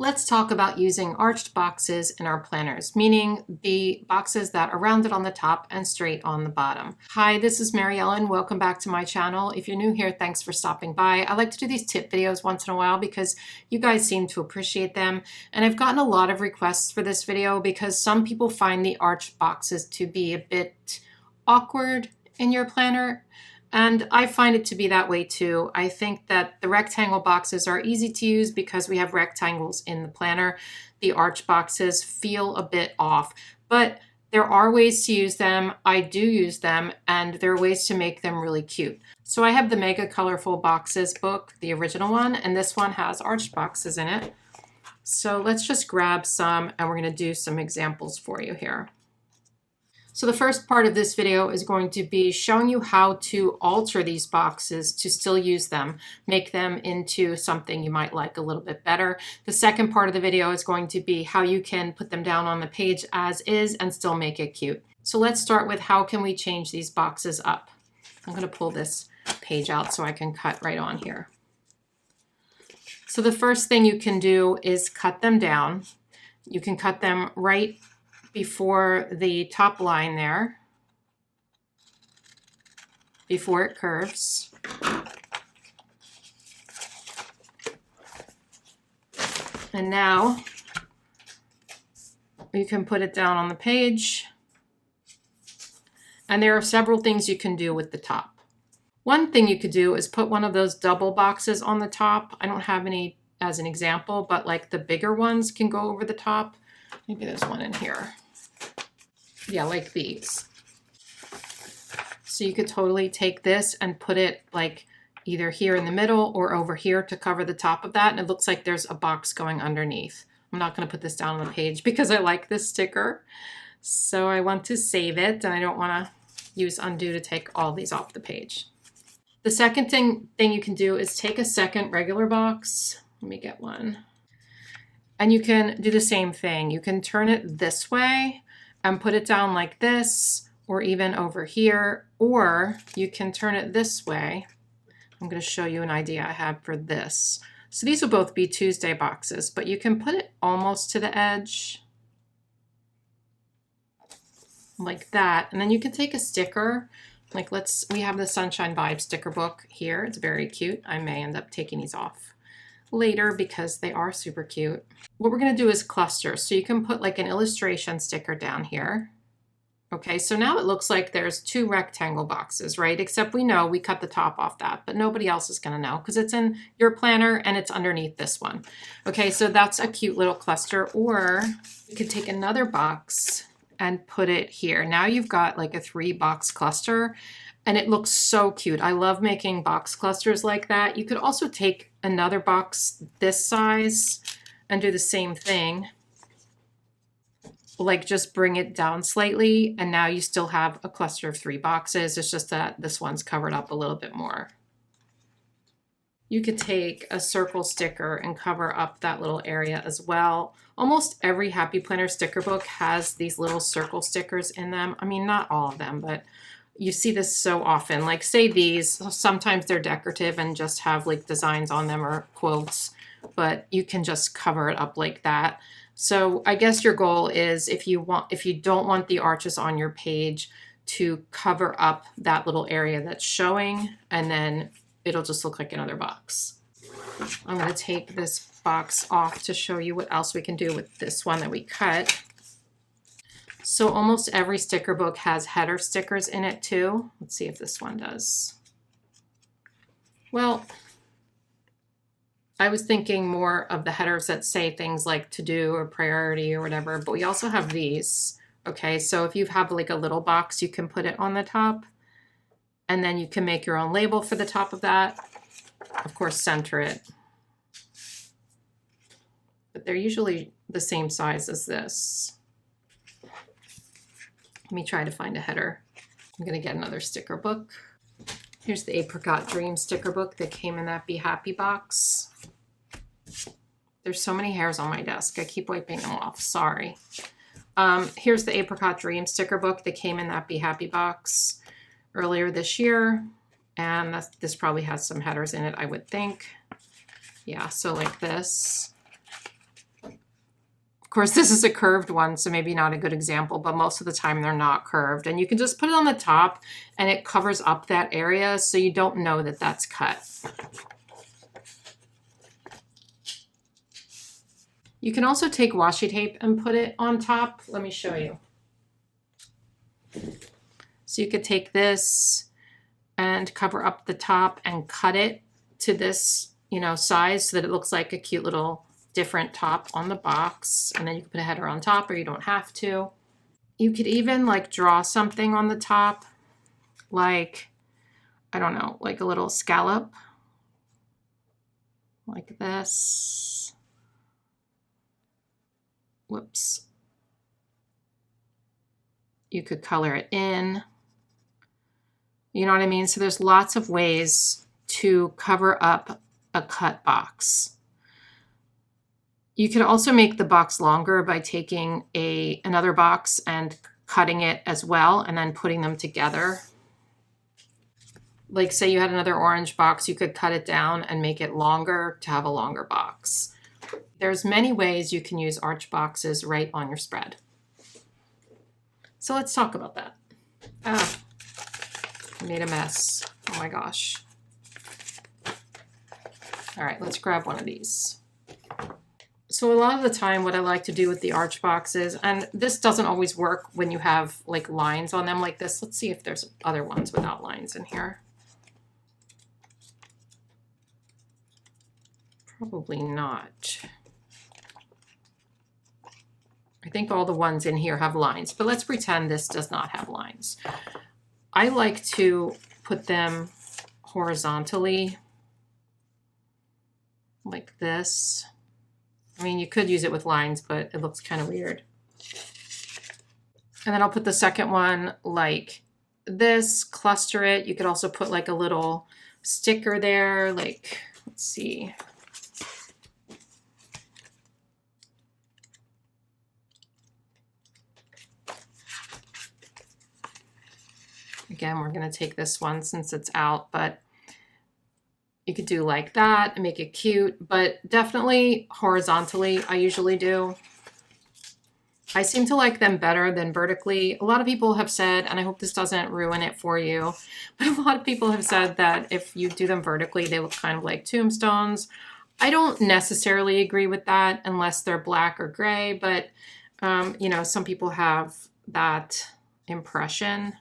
Let's talk about using arched boxes in our planners, meaning the boxes that are rounded on the top and straight on the bottom. Hi, this is Mary Ellen. Welcome back to my channel. If you're new here, thanks for stopping by. I like to do these tip videos once in a while because you guys seem to appreciate them. And I've gotten a lot of requests for this video because some people find the arched boxes to be a bit awkward in your planner. And I find it to be that way too. I think that the rectangle boxes are easy to use because we have rectangles in the planner. The arch boxes feel a bit off, but there are ways to use them. I do use them, and there are ways to make them really cute. So I have the Mega Colorful Boxes book, the original one, and this one has arched boxes in it. So let's just grab some, and we're going to do some examples for you here. So the first part of this video is going to be showing you how to alter these boxes to still use them, make them into something you might like a little bit better. The second part of the video is going to be how you can put them down on the page as is and still make it cute. So let's start with how can we change these boxes up. I'm going to pull this page out so I can cut right on here. So the first thing you can do is cut them down. You can cut them right before the top line there, before it curves. And now you can put it down on the page. And there are several things you can do with the top. One thing you could do is put one of those double boxes on the top. I don't have any as an example, but like the bigger ones can go over the top. Maybe there's one in here. Yeah, like these. So you could totally take this and put it like either here in the middle or over here to cover the top of that. And it looks like there's a box going underneath. I'm not going to put this down on the page because I like this sticker. So I want to save it and I don't want to use undo to take all these off the page. The second thing you can do is take a second regular box. Let me get one. And you can do the same thing. You can turn it this way and put it down like this, or even over here, or you can turn it this way. I'm going to show you an idea I have for this. So these will both be Tuesday boxes, but you can put it almost to the edge, like that. And then you can take a sticker, like we have the Sunshine Vibe sticker book here. It's very cute. I may end up taking these off later because they are super cute. What we're going to do is cluster. So you can put like an illustration sticker down here. Okay, so now it looks like there's two rectangle boxes, right? Except we know we cut the top off that, but nobody else is going to know because it's in your planner and it's underneath this one. Okay, so that's a cute little cluster. Or you could take another box and put it here. Now you've got like a 3-box cluster. And it looks so cute. I love making box clusters like that. You could also take another box this size and do the same thing. Like just bring it down slightly and now you still have a cluster of 3 boxes. It's just that this one's covered up a little bit more. You could take a circle sticker and cover up that little area as well. Almost every Happy Planner sticker book has these little circle stickers in them. I mean, not all of them, but you see this so often. Like say these, sometimes they're decorative and just have like designs on them or quotes, but you can just cover it up like that. So I guess your goal is if you don't want the arches on your page, to cover up that little area that's showing, and then it'll just look like another box. I'm going to take this box off to show you what else we can do with this one that we cut. So almost every sticker book has header stickers in it too. Let's see if this one does. Well, I was thinking more of the headers that say things like to do or priority or whatever, but we also have these. Okay, so if you have like a little box, you can put it on the top and then you can make your own label for the top of that. Of course, center it. But they're usually the same size as this. Let me try to find a header. I'm going to get another sticker book. Here's the Apricot Dream sticker book that came in that Be Happy box. There's so many hairs on my desk. I keep wiping them off. Sorry. Here's the Apricot Dream sticker book that came in that Be Happy box earlier this year. And this probably has some headers in it, I would think. Yeah, so like this. course, this is a curved one, so maybe not a good example, but most of the time they're not curved. And you can just put it on the top and it covers up that area so you don't know that that's cut. You can also take washi tape and put it on top. Let me show you. So you could take this and cover up the top and cut it to this, you know, size so that it looks like a cute little different top on the box. And then you can put a header on top, or you don't have to. You could even like draw something on the top, like, I don't know, like a little scallop, like this. Whoops. You could color it in. You know what I mean? So there's lots of ways to cover up a cut box. You could also make the box longer by taking another box and cutting it as well, and then putting them together. Like say you had another orange box, you could cut it down and make it longer to have a longer box. There's many ways you can use arch boxes right on your spread. So let's talk about that. Ah, I made a mess. Oh my gosh. All right, let's grab one of these. So a lot of the time what I like to do with the arch boxes, and this doesn't always work when you have like lines on them like this. Let's see if there's other ones without lines in here. Probably not. I think all the ones in here have lines, but let's pretend this does not have lines. I like to put them horizontally like this. I mean, you could use it with lines, but it looks kind of weird. And then I'll put the second one like this, cluster it. You could also put like a little sticker there, like, let's see. Again, we're going to take this one since it's out, but you could do like that and make it cute, but definitely horizontally, I usually do. I seem to like them better than vertically. A lot of people have said, and I hope this doesn't ruin it for you, but a lot of people have said that if you do them vertically, they look kind of like tombstones. I don't necessarily agree with that unless they're black or gray, but you know, some people have that impression.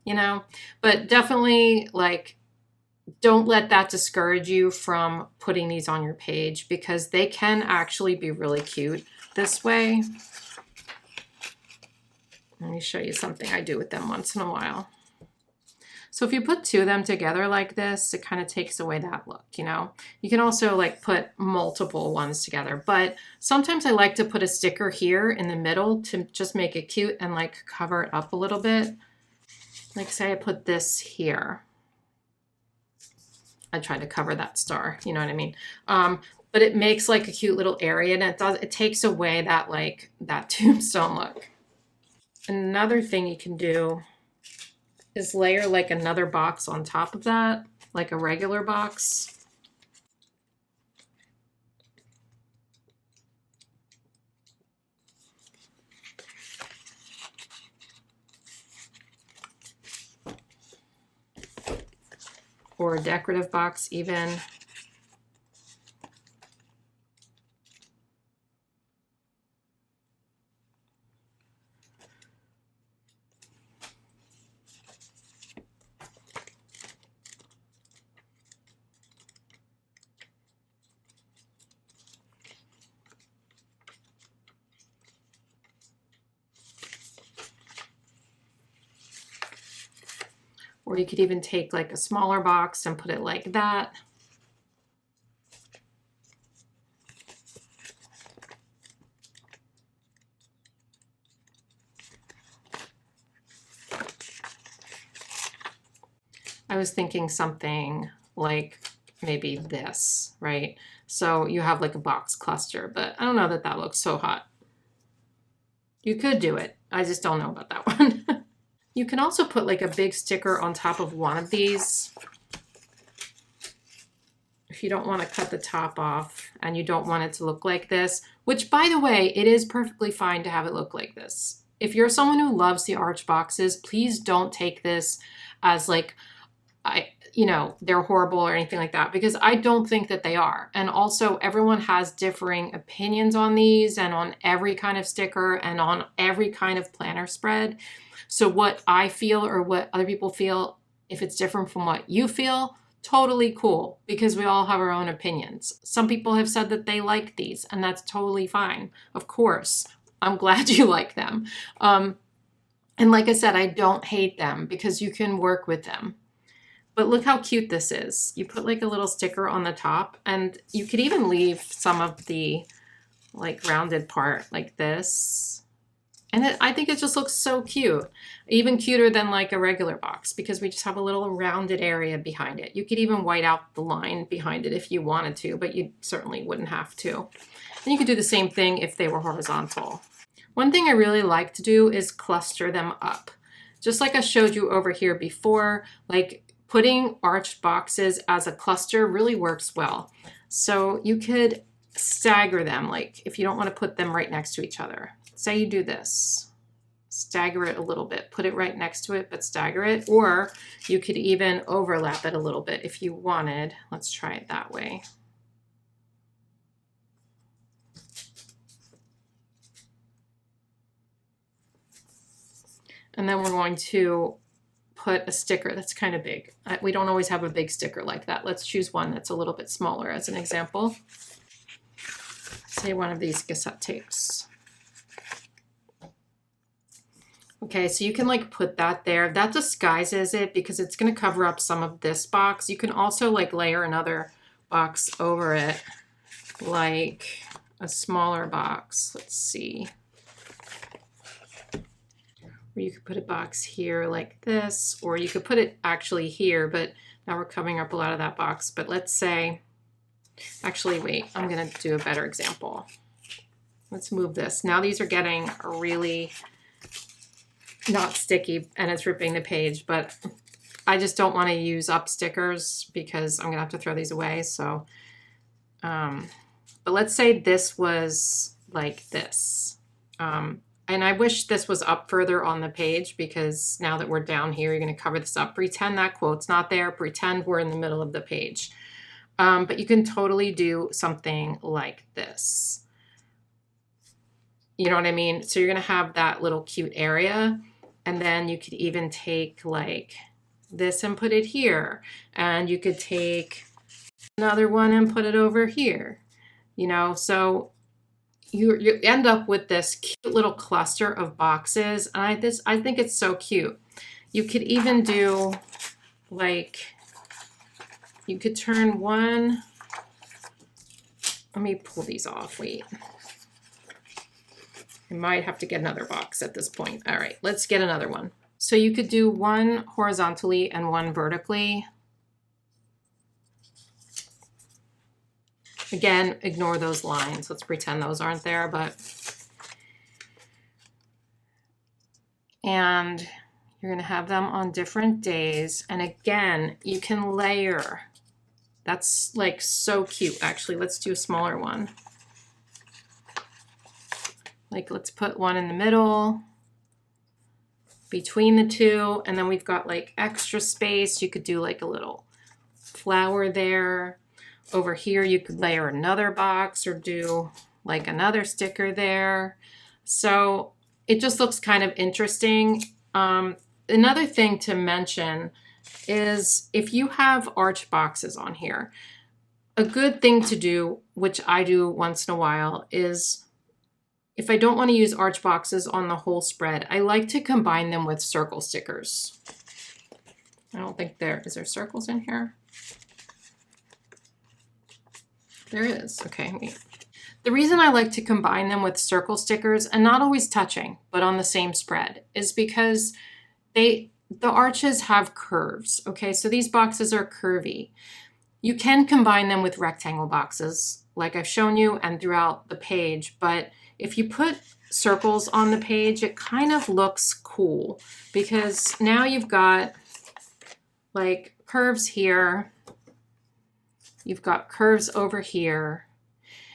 You know, but definitely like, don't let that discourage you from putting these on your page, because they can actually be really cute this way. Let me show you something I do with them once in a while. So if you put two of them together like this, it kind of takes away that look, you know. You can also like put multiple ones together, but sometimes I like to put a sticker here in the middle to just make it cute and like cover it up a little bit. Like say I put this here. I try to cover that star, you know what I mean? But it makes like a cute little area, and it takes away that like that tombstone look. Another thing you can do is layer like another box on top of that, like a regular box. Or a decorative box even. Or you could even take like a smaller box and put it like that. I was thinking something like maybe this, right? So you have like a box cluster, but I don't know that that looks so hot. You could do it. I just don't know about that one. You can also put like a big sticker on top of one of these if if you don't want to cut the top off and you don't want it to look like this, which by the way, it is perfectly fine to have it look like this. If you're someone who loves the arch boxes, please don't take this as like, they're horrible or anything like that, because I don't think that they are. And also everyone has differing opinions on these and on every kind of sticker and on every kind of planner spread. So what I feel or what other people feel, if it's different from what you feel, totally cool, because we all have our own opinions. Some people have said that they like these, and that's totally fine. Of course, I'm glad you like them. And like I said, I don't hate them because you can work with them. But look how cute this is. You put like a little sticker on the top, and you could even leave some of the like rounded part like this. And I think it just looks so cute. Even cuter than like a regular box, because we just have a little rounded area behind it. You could even white out the line behind it if you wanted to, but you certainly wouldn't have to. And you could do the same thing if they were horizontal. One thing I really like to do is cluster them up. Just like I showed you over here before, like putting arched boxes as a cluster really works well. So you could stagger them, like if you don't want to put them right next to each other. Say you do this, stagger it a little bit, put it right next to it, but stagger it, or you could even overlap it a little bit if you wanted. Let's try it that way. And then we're going to put a sticker that's kind of big. We don't always have a big sticker like that. Let's choose one that's a little bit smaller as an example. Say one of these cassette tapes. Okay, so you can like put that there. That disguises it because it's going to cover up some of this box. You can also like layer another box over it, like a smaller box. Let's see. Or you could put a box here like this, or you could put it actually here, but now we're covering up a lot of that box. But let's say, actually, wait, I'm going to do a better example. Let's move this. Now these are getting really not sticky and it's ripping the page, but I just don't want to use up stickers because I'm going to have to throw these away. So, but let's say this was like this. And I wish this was up further on the page, because now that we're down here, you're going to cover this up. Pretend that quote's not there. Pretend we're in the middle of the page. But you can totally do something like this. You know what I mean? So you're going to have that little cute area. And then you could even take like this and put it here. And you could take another one and put it over here. You know, so you end up with this cute little cluster of boxes. And I think it's so cute. You could even do like, you could turn one, let me pull these off, wait. I might have to get another box at this point. All right, let's get another one. So you could do one horizontally and one vertically. Again, ignore those lines. Let's pretend those aren't there, and you're gonna have them on different days. And again, you can layer. That's like so cute, actually. Let's do a smaller one. Like let's put one in the middle between the two, and then we've got like extra space. You could do like a little flower there. Over here, you could layer another box or do like another sticker there. So it just looks kind of interesting. Another thing to mention is if you have arch boxes on here, a good thing to do, which I do once in a while, is if I don't want to use arch boxes on the whole spread, I like to combine them with circle stickers. I don't think is there circles in here? There is. Okay, wait. The reason I like to combine them with circle stickers, and not always touching, but on the same spread, is because the arches have curves. Okay, so these boxes are curvy. You can combine them with rectangle boxes, like I've shown you and throughout the page, but if you put circles on the page, it kind of looks cool, because now you've got like curves here, You've got curves over here.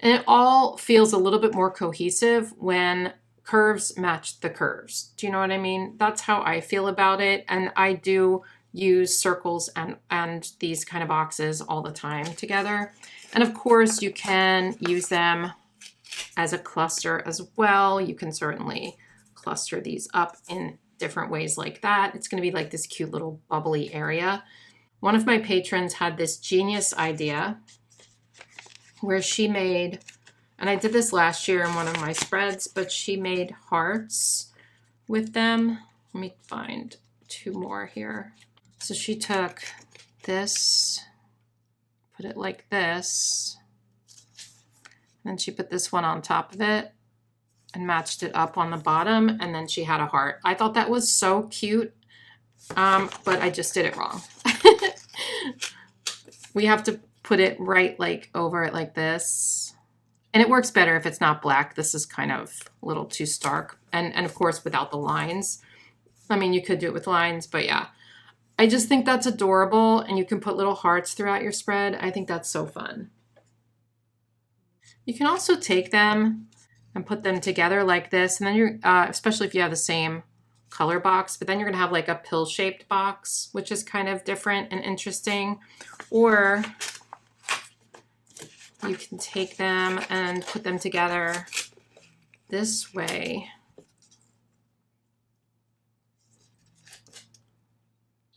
And it all feels a little bit more cohesive when curves match the curves. Do you know what I mean? That's how I feel about it. And I do use circles and these kind of boxes all the time together. And of course, you can use them as a cluster as well. You can certainly cluster these up in different ways like that. It's going to be like this cute little bubbly area. One of my patrons had this genius idea where she made, and I did this last year in one of my spreads, but she made hearts with them. Let me find two more here. So she took this, put it like this, and then she put this one on top of it and matched it up on the bottom, and then she had a heart. I thought that was so cute, but I just did it wrong. We have to put it right like over it like this. And it works better if it's not black. This is kind of a little too stark. And of course, without the lines. I mean, you could do it with lines, but yeah. I just think that's adorable, and you can put little hearts throughout your spread. I think that's so fun. You can also take them and put them together like this, and then you're, especially if you have the same color box, but then you're gonna have like a pill-shaped box, which is kind of different and interesting. Or you can take them and put them together this way.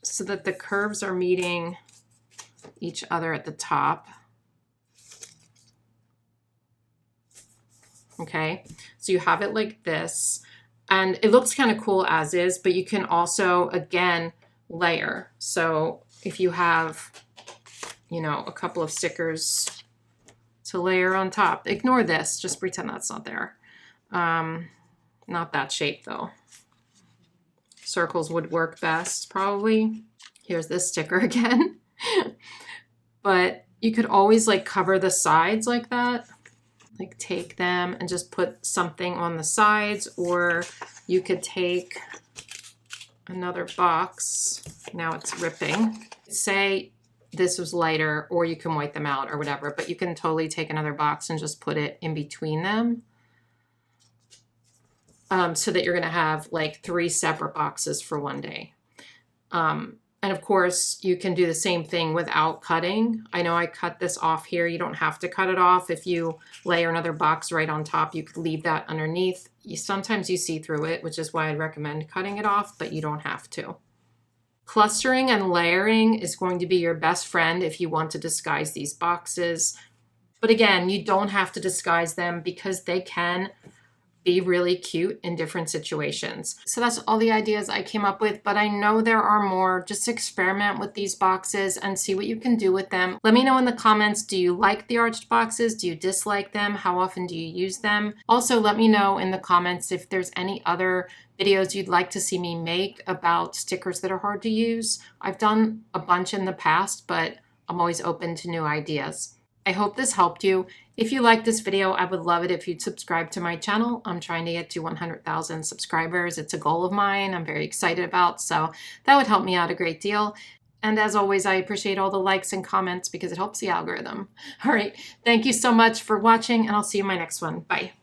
So that the curves are meeting each other at the top. Okay, so you have it like this, and it looks kind of cool as is, but you can also, again, layer. So if you have, you know, a couple of stickers to layer on top, ignore this, just pretend that's not there. Not that shape though. Circles would work best, probably. Here's this sticker again. But you could always like cover the sides like that. Like take them and just put something on the sides, or you could take another box. Now it's ripping. Say this was lighter, or you can white them out or whatever, but you can totally take another box and just put it in between them. So that you're gonna have like 3 separate boxes for one day. And of course, you can do the same thing without cutting. I know I cut this off here. You don't have to cut it off. If you layer another box right on top, you could leave that underneath. Sometimes you see through it, which is why I'd recommend cutting it off, but you don't have to. Clustering and layering is going to be your best friend if you want to disguise these boxes. But again, you don't have to disguise them because they can be really cute in different situations. So that's all the ideas I came up with, but I know there are more. Just experiment with these boxes and see what you can do with them. Let me know in the comments, do you like the arched boxes? Do you dislike them? How often do you use them? Also, let me know in the comments if there's any other videos you'd like to see me make about stickers that are hard to use. I've done a bunch in the past, but I'm always open to new ideas. I hope this helped you. If you like this video, I would love it if you'd subscribe to my channel. I'm trying to get to 100,000 subscribers. It's a goal of mine I'm very excited about, so that would help me out a great deal. And as always, I appreciate all the likes and comments because it helps the algorithm. All right, thank you so much for watching, and I'll see you in my next one. Bye.